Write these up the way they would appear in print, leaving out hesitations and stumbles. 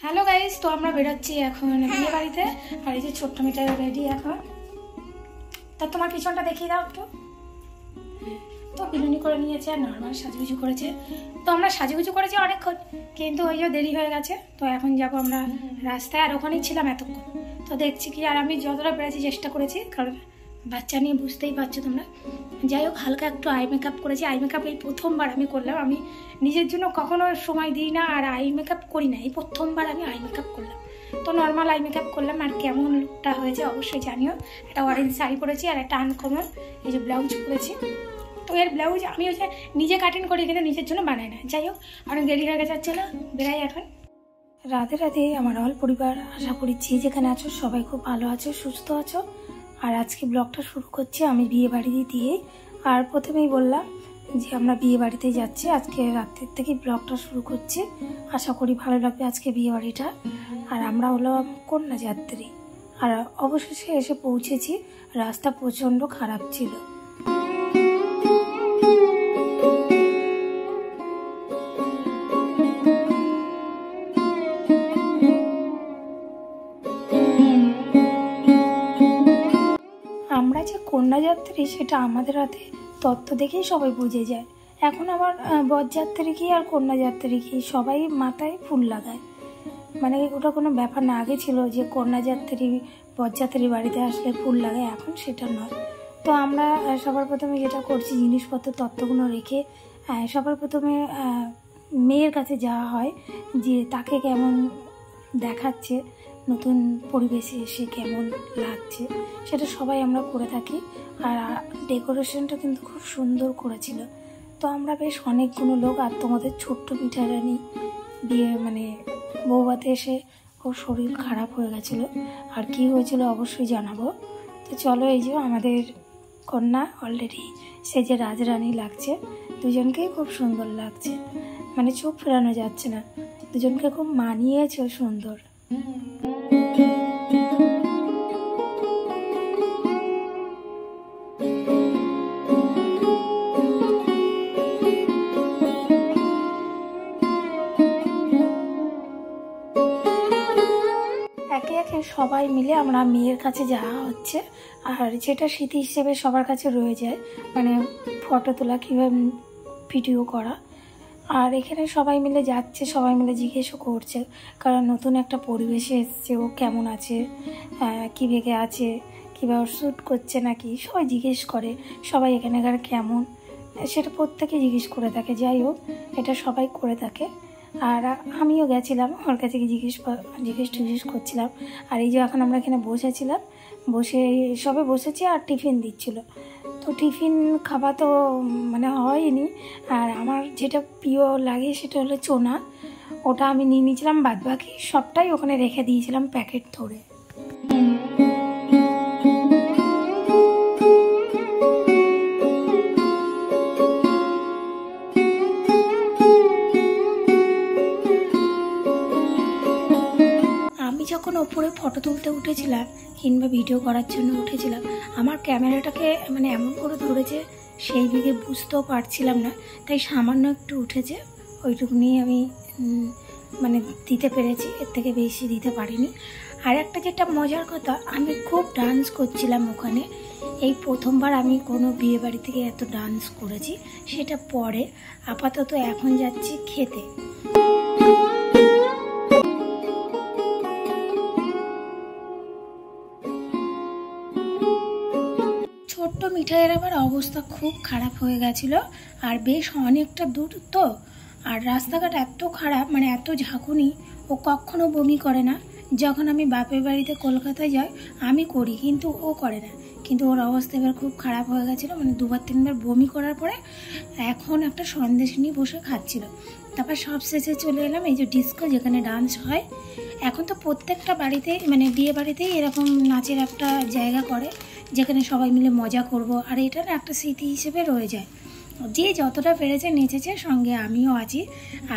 Hello guys, তো আমরা বেরোচ্ছি এখন বিয়ে বাড়িতে। আর এই যে ছোট্ট মিঠাই রেডি এখন। তা তোমার পিছনটা দেখিয়ে দাও একটু। তো বিনুনি করে নিয়েছে আর নর্মাল সাজুগুজু করেছে। তো আমরা সাজুগুজু করেছি অনেকক্ষণ, কিন্তু ওই যে দেরি হয়ে গেছে। তো এখন যাবো আমরা রাস্তায়, আর ওখানেই ছিলাম এতক্ষণ। তো দেখছি কি, আর আমি যতটা পেরেছি চেষ্টা করেছি, কারণ বাচ্চা নিয়ে বুঝতেই পারছো তোমরা। যাই হোক, হালকা একটু আই মেকআপ করেছি। আই মেকআপ এই প্রথমবার আমি করলাম। আমি নিজের জন্য কখনো সময় দিই না আর আই মেকআপ করি না, এই প্রথমবার আমি আই মেকআপ করলাম। তো নর্মাল আই মেকআপ করলাম। আর কেমন লুকটা হয়েছে অবশ্যই জানিও। একটা অরেঞ্জ শাড়ি পরেছি আর একটা আনকমন এই যে ব্লাউজ পরেছি। তো এর ব্লাউজ আমি ওই যে নিজে কাটিং করি, কিন্তু নিজের জন্য বানাই না। যাই হোক, অনেক দেরি হয়ে গেছে, না বেরাই এখন। রাধে রাধে আমার অল পরিবার, আশা করি যে যেখানে আছো সবাই খুব ভালো আছো, সুস্থ আছো। আর আজকে ব্লগটা শুরু করছি আমি বিয়ে বাড়ি দিয়ে। আর প্রথমেই বললাম যে আমরা বিয়ে বাড়িতে যাচ্ছি, আজকে রাত্রের থেকেই ব্লগটা শুরু করছি। আশা করি ভালো লাগবে আজকে বিয়ে বাড়িটা। আর আমরা হলাম কন্যা যাত্রী। আর অবশেষে এসে পৌঁছেছি। রাস্তা প্রচণ্ড খারাপ ছিল। আমরা যে কন্যাযাত্রী সেটা আমাদের হাতে তত্ত্ব দেখেই সবাই বুঝে যায়। এখন আবার বরযাত্রী কি আর কন্যাযাত্রী কি, সবাই মাথায় ফুল লাগায়। মানে ওটা কোনো ব্যাপার না। আগে ছিল যে কন্যাযাত্রী বরযাত্রী বাড়িতে আসলে ফুল লাগায়, এখন সেটা নয়। তো আমরা সবার প্রথমে যেটা করছি, জিনিসপত্র তত্ত্বগুলো রেখে সবার প্রথমে মেয়ের কাছে যাওয়া হয় যে তাকে কেমন দেখাচ্ছে, নতুন পরিবেশে এসে কেমন লাগছে, সেটা সবাই আমরা করে থাকি। আর ডেকোরেশনটা কিন্তু খুব সুন্দর করেছিল। তো আমরা বেশ অনেকগুলো লোক, আর তোমাদের ছোট্ট মিঠাই রানী বিয়ে মানে বৌভাতে এসে ওর শরীর খারাপ হয়ে গেছিলো। আর কি হয়েছিল অবশ্যই জানাবো। তো চলো, এই যে আমাদের কন্যা অলরেডি সেজে রাজরানী লাগছে। দুজনকেই খুব সুন্দর লাগছে, মানে চোখ ফেরানো যাচ্ছে না। দুজনকে খুব মানিয়েছে সুন্দর। একে একে সবাই মিলে আমরা মেয়ের কাছে যাওয়া হচ্ছে। আর যেটা স্মৃতি হিসেবে সবার কাছে রয়ে যায়, মানে ফটো তোলা কিংবা ভিডিও করা। আর এখানে সবাই মিলে যাচ্ছে, সবাই মিলে জিজ্ঞেসও করছে, কারণ নতুন একটা পরিবেশে এসছে, ও কেমন আছে, কী ভেগে আছে, কীভাবে শ্যুট করছে নাকি, সবাই জিজ্ঞেস করে। সবাই এখানকার কেমন সেটা প্রত্যেকে জিজ্ঞেস করে থাকে। যাই হোক, এটা সবাই করে থাকে। আর আমিও গেছিলাম ওর কাছে জিজ্ঞেস করছিলাম। আর এই যে এখন আমরা এখানে বসেছিলাম, বসে সবে বসেছি আর টিফিন দিচ্ছিল। তো টিফিন খাওয়া তো মানে হয়নি। আর আমার যেটা প্রিয় লাগে সেটা হলো চোনা, ওটা আমি নিয়ে নিয়েছিলাম। বাদবাকি সবটাই ওখানে রেখে দিয়েছিলাম প্যাকেট ধরে। যখন ওপরে ফটো তুলতে উঠেছিলাম কিংবা ভিডিও করার জন্য উঠেছিলাম, আমার ক্যামেরাটাকে মানে এমন করে ধরেছে সেই দিকে বুঝতেও পারছিলাম না, তাই সামান্য একটু উঠেছে, ওইটুকুনি আমি মানে দিতে পেরেছি, এর থেকে বেশি দিতে পারিনি। আর একটা যেটা মজার কথা, আমি খুব ডান্স করছিলাম ওখানে। এই প্রথমবার আমি কোনো বিয়ে বাড়ি থেকে এত ডান্স করেছি, সেটা পরে। আপাতত এখন যাচ্ছি খেতে। ছোট্ট মিঠাইয়ের আবার অবস্থা খুব খারাপ হয়ে গেছিলো। আর বেশ অনেকটা দূর তো, আর রাস্তাঘাট এত খারাপ, মানে এত ঝাঁকুনি, ও কখনো বমি করে না। যখন আমি বাপের বাড়িতে কলকাতায় যাই আমি করি, কিন্তু ও করে না। কিন্তু ওর অবস্থা এবার খুব খারাপ হয়ে গেছিলো, মানে 2-3বার বমি করার পরে এখন একটা সন্দেশ নিয়ে বসে খাচ্ছিল। তারপর সব শেষে চলে এলাম এই যে ডিস্কো, যেখানে ডান্স হয়। এখন তো প্রত্যেকটা বাড়িতেই মানে বিয়ে বাড়িতেই এরকম নাচের একটা জায়গা করে, যেখানে সবাই মিলে মজা করব। আর এটা না একটা স্মৃতি হিসেবে রয়ে যায়। যে যতটা পেরেছে নেচেছে, সঙ্গে আমিও আছি।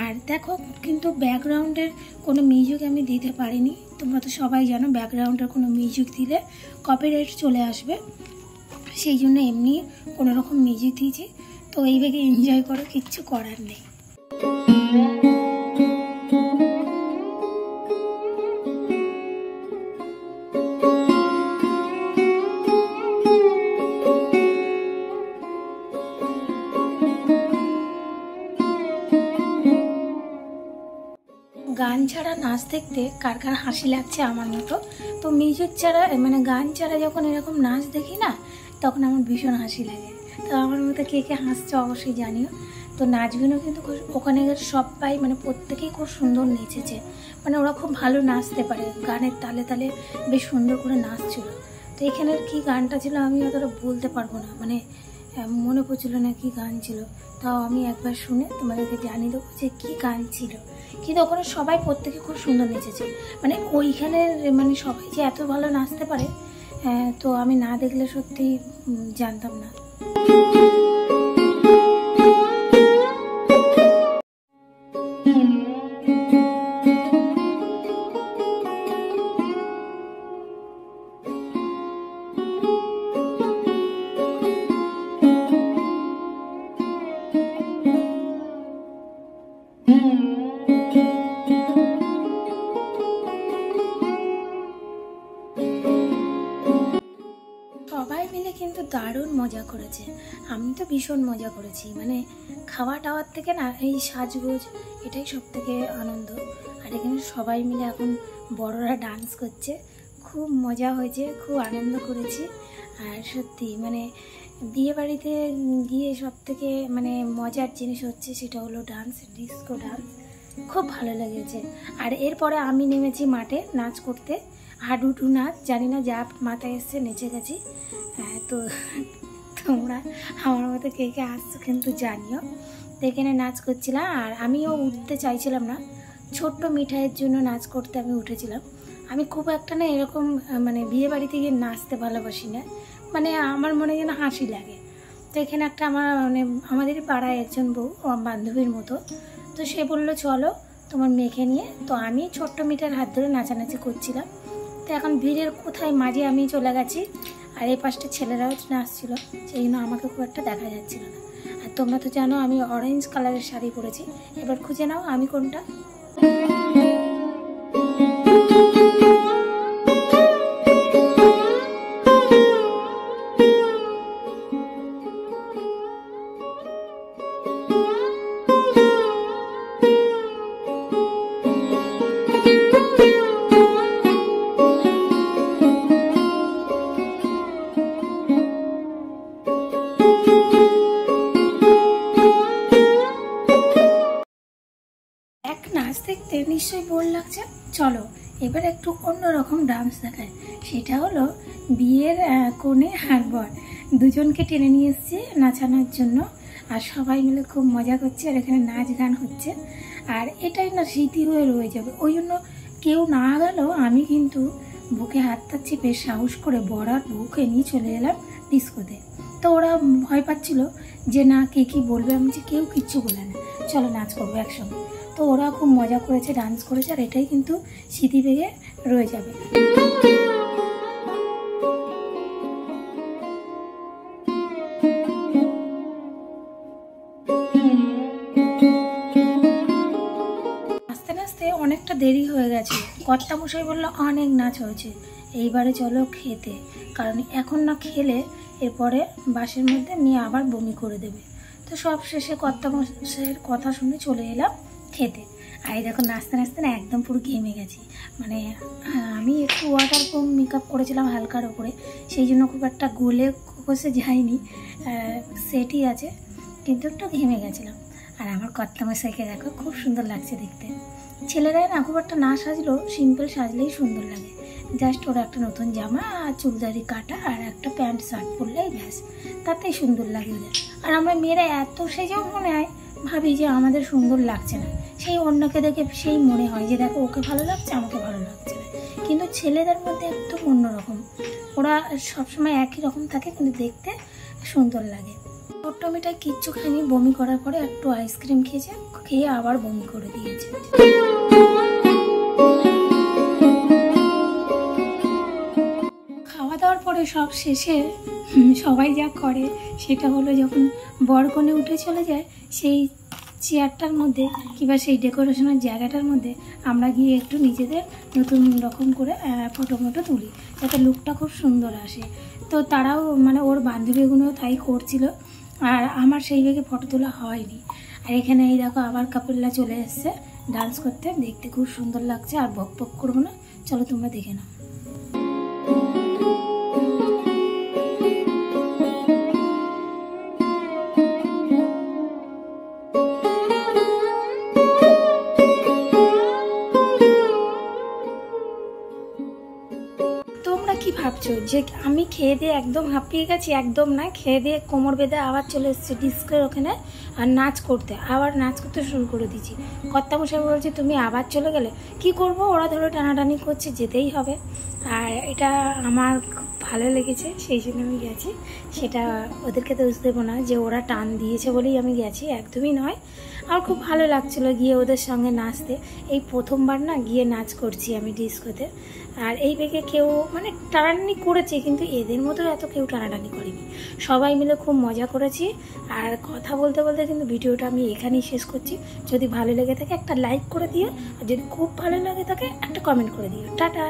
আর দেখো, কিন্তু ব্যাকগ্রাউন্ডের কোনো মিউজিক আমি দিতে পারিনি। তোমরা তো সবাই জানো ব্যাকগ্রাউন্ডের কোনো মিউজিক দিলে কপিরাইট চলে আসবে, সেই জন্য এমনি কোনো রকম মিউজিক দিয়েছি। তো এইভাবে এনজয় করো, কিচ্ছু করার নেই। ছাড়া নাচ দেখতে কার কার হাসি লাগছে আমার মতো। তো মিউজিক ছাড়া মানে গান ছাড়া যখন এরকম নাচ দেখি না, তখন আমার ভীষণ হাসি লাগে। তো আমার মতো কে কে হাসছে অবশ্যই জানিও। তো নাচগুলো কিন্তু ওখানে সবাই মানে প্রত্যেকেই খুব সুন্দর নেচেছে, মানে ওরা খুব ভালো নাচতে পারে, গানের তালে তালে বেশ সুন্দর করে নাচছিল। তো এখানের কি গানটা ছিল আমি অতটা বলতে পারবো না, মানে মনে পড়ছিল না কি গান ছিল, তাও আমি একবার শুনে তোমাদেরকে জানিয়ে দেবো যে কী গান ছিল। কিন্তু ওখানে সবাই প্রত্যেকে খুব সুন্দর নেচেছে, মানে ওইখানের মানে সবাই যে এত ভালো নাচতে পারে তো আমি না দেখলে সত্যি জানতাম না। সবাই মিলে কিন্তু দারুণ মজা করেছে, আমি তো ভীষণ মজা করেছি। মানে খাওয়া টাওয়ার থেকে না এই সাজগোজ এটাই সব থেকে আনন্দ। আর এখানে সবাই মিলে এখন বড়রা ডান্স করছে, খুব মজা হয়েছে, খুব আনন্দ করেছি। আর সত্যি মানে বিয়ে বাড়িতে গিয়ে সব থেকে মানে মজার জিনিস হচ্ছে সেটা হলো ডান্স, ডিস্কো ডান্স, খুব ভালো লেগেছে। আর এরপরে আমি নেমেছি মাঠে নাচ করতে, হাডুডু নাচ, জানি না যা মাথায় এসছে নেচে গেছি। তো তোমরা আমার মতো কে কে আসছো কিন্তু জানিও। তো এখানে নাচ করছিলাম, আর আমিও উঠতে চাইছিলাম না, ছোট্ট মিঠাইয়ের জন্য নাচ করতে আমি উঠেছিলাম। আমি খুব একটা না এরকম মানে বিয়ে বাড়িতে গিয়ে নাচতে ভালোবাসি না, মানে আমার মনে যেন হাসি লাগে। তো এখানে একটা আমার মানে আমাদের পাড়ায় একজন বউ আমার বান্ধবীর মতো, তো সে বললো চলো তোমার মেয়েকে নিয়ে। তো আমি ছোট্ট মিঠাইয়ের হাত ধরে নাচানাচি করছিলাম। তো এখন ভিড়ের কোথায় মাঝে আমি চলে গেছি, আর এই পাশটা ছেলেরাও নাচছিল, সেই জন্য আমাকে খুব একটা দেখা যাচ্ছিল না। আর তোমরা তো জানো আমি অরেঞ্জ কালারের শাড়ি পরেছি, এবার খুঁজে নাও আমি কোনটা। নাচ দেখতে নিশ্চয়ই বোর লাগছে, চলো এবার একটু অন্যরকম ডান্স দেখায়। সেটা হলো বিয়ের কনে আর বর দুজনকে টেনে নিয়ে এসছে নাচানোর জন্য, আর সবাই মিলে খুব মজা করছে, আর এখানে নাচ গান হচ্ছে। আর এটাই না স্মৃতি হয়ে রয়ে যাবে, ওই জন্য কেউ না গেলেও আমি কিন্তু বুকে হাতটা চেপে সাহস করে বর আর বউকে নিয়ে চলে এলাম ডিস্কোতে। তো ওরা ভয় পাচ্ছিল যে না কে কী বলবে, আমি যে কেউ কিচ্ছু বলে না, চলো নাচ করবো একসঙ্গে। তো ওরা খুব মজা করেছে, ডান্স করেছে, আর এটাই কিন্তু স্মৃতি ভেঙে রয়ে যাবে। নাচতে নাচতে অনেকটা দেরি হয়ে গেছে, কর্তামশাই বললো অনেক নাচ হয়েছে, এইবারে চলো খেতে, কারণ এখন না খেলে এরপরে বাসের মধ্যে মেয়ে আবার বমি করে দেবে। তো সব শেষে কর্তামশাইয়ের কথা শুনে চলে এলাম খেতে। আর এই দেখো নাচতে নাচতে না একদম পুরো ঘেমে গেছি, মানে আমি একটু ওয়াটার প্রুফ মেকআপ করেছিলাম হালকার ওপরে, সেই জন্য খুব একটা গলে কষে যায়নি, সেটই আছে, কিন্তু একটু ঘেমে গেছিলাম। আর আমার কর্তামশাইকে দেখো খুব সুন্দর লাগছে দেখতে। ছেলেরা না খুব একটা না সাজলেও সিম্পল সাজলেই সুন্দর লাগে, জাস্ট ওরা একটা নতুন জামা আর চুলদারি কাটা আর একটা প্যান্ট শার্ট পরলেই ব্যাস, তাতেই সুন্দর লাগে ওদের। আর আমরা মেয়েরা এত সেজেও মনে হয় ভাবি যে আমাদের সুন্দর লাগছে না, সেই অন্যকে দেখে সেই মনে হয় যে দেখো ওকে ভালো লাগছে আমাকে ভালো লাগছে না। কিন্তু ছেলেদের মধ্যে একদম অন্যরকম, ওরা সবসময় একই রকম থাকে কিন্তু দেখতে সুন্দর লাগে। ছোট্ট মেয়েটা কিচ্ছু খায়নি, বমি করার পরে একটু আইসক্রিম খেয়েছে, খেয়ে আবার বমি করে দিয়েছে। খাওয়া দাওয়ার পরে সব শেষে সবাই যা করে সেটা হলো যখন বরকনে উঠে চলে যায় সেই চেয়ারটার মধ্যে কিংবা সেই ডেকোরেশনের জায়গাটার মধ্যে আমরা গিয়ে একটু নিজেদের নতুন রকম করে ফটো তুলি, যাতে লুকটা খুব সুন্দর আসে। তো তারাও মানে ওর বান্ধবীগুলোও তাই করছিল, আর আমার সেই ভেগে ফটো তোলা হয়নি। আর এখানে এই দেখো আবার কাপিল্লা চলে এসছে ডান্স করতে, দেখতে খুব সুন্দর লাগছে। আর বক বক করবো না, চলো তোমরা দেখে নাও। তোমরা কি ভাবছো যে আমি খেয়ে দিয়ে একদম হাঁপিয়ে গেছি? একদম না, খেয়ে দিয়ে কোমর বেঁধে আবার চলে এসেছে ডিস্কের ওখানে আর নাচ করতে, আবার নাচ করতে শুরু করে দিয়েছি। কর্তামশাই বলছে তুমি আবার চলে গেলে, কি করব, ওরা ধরো টানাটানি করছে, যেতেই হবে। আর এটা আমার খুব ভালো লেগেছে, সেই জন্য আমি গেছি। সেটা ওদেরকে দোষ দেবো না যে ওরা টান দিয়েছে বলেই আমি গেছি, একদমই নয়। আর খুব ভালো লাগছিলো গিয়ে ওদের সঙ্গে নাচতে। এই প্রথমবার না গিয়ে নাচ করছি আমি ডিস্কোতে। আর এই বেগে কেউ মানে টানাটানি করেছে, কিন্তু এদের মতো এত কেউ টানাটানি করেনি। সবাই মিলে খুব মজা করেছি। আর কথা বলতে বলতে কিন্তু ভিডিওটা আমি এখানেই শেষ করছি। যদি ভালো লেগে থাকে একটা লাইক করে দিও, আর যদি খুব ভালো লাগে থাকে একটা কমেন্ট করে দিও। টাটা।